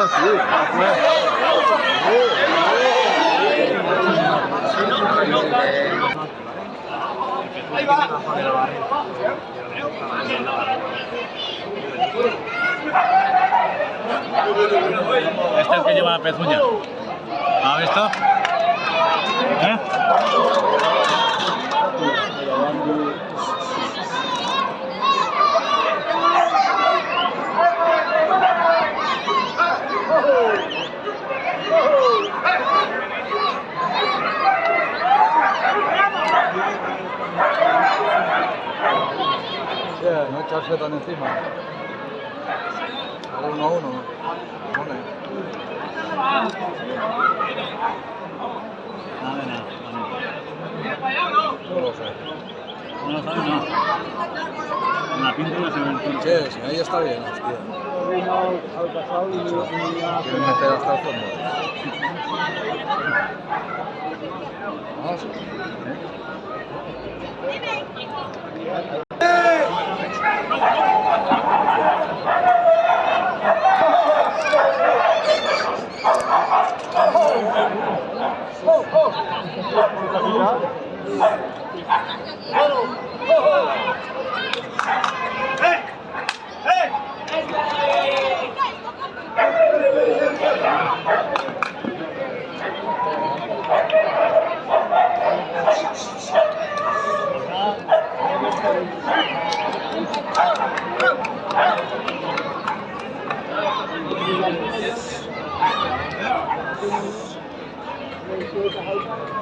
Este es el que lleva la pezuña. ¿Has visto? ¿Eh? No echarse tan encima. Ahora 1-1. No lo sé. No lo sabes, no. En la pinta no se ve el tiro. Sí, ahí está bien, hostia. Quieren meter hasta el fondo. Vamos.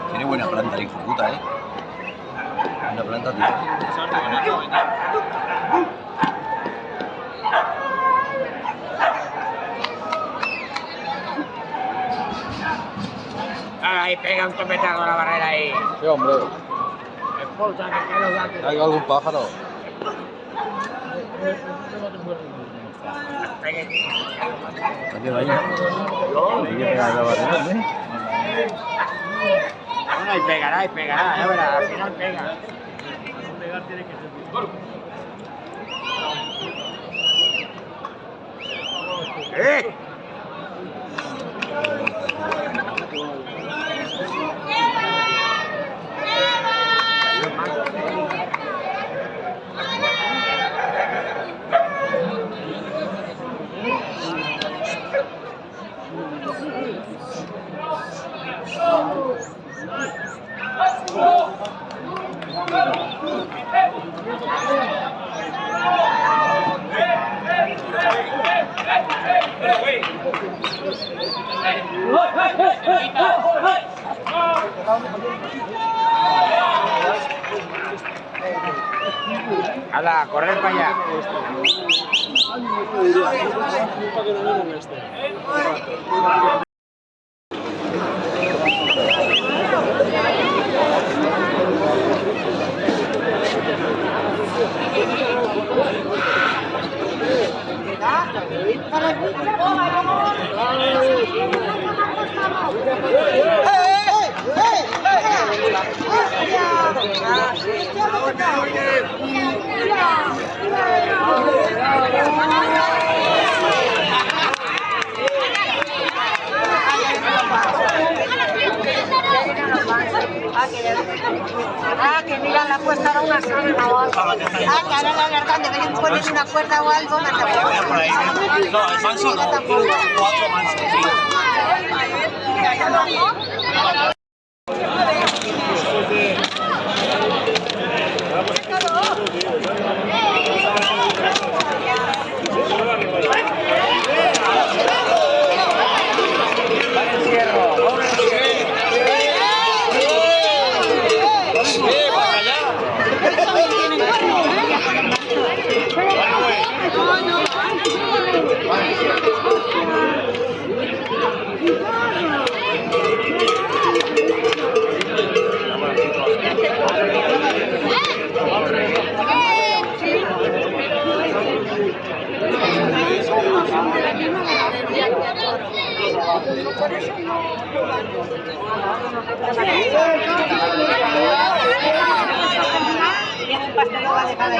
Tiene buena planta el hijo de puta, Buena planta, tío. Ahí pega un topetazo a la barrera ahí. Sí, hombre. Expulsa que queda los ¿Hay algún pájaro? ¿Para qué vaya? Hay que pegar la barrera, Bueno, y pegará, ya verás, al final pega. Pegar tiene que ser. Hala, correr para allá. Que mira la cuesta era una sábana o algo. Que ahora la verdad deberían poner una cuerda o algo más de por ahí. No, el manso no. 4 mansos. Tiene un pastel de cada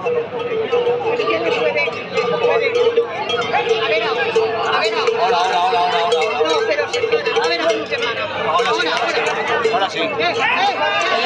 Pues quién le puede. A ver ahora. Hola. No, pero señora, a ver ahora, hermana. Ahora sí. Ahora.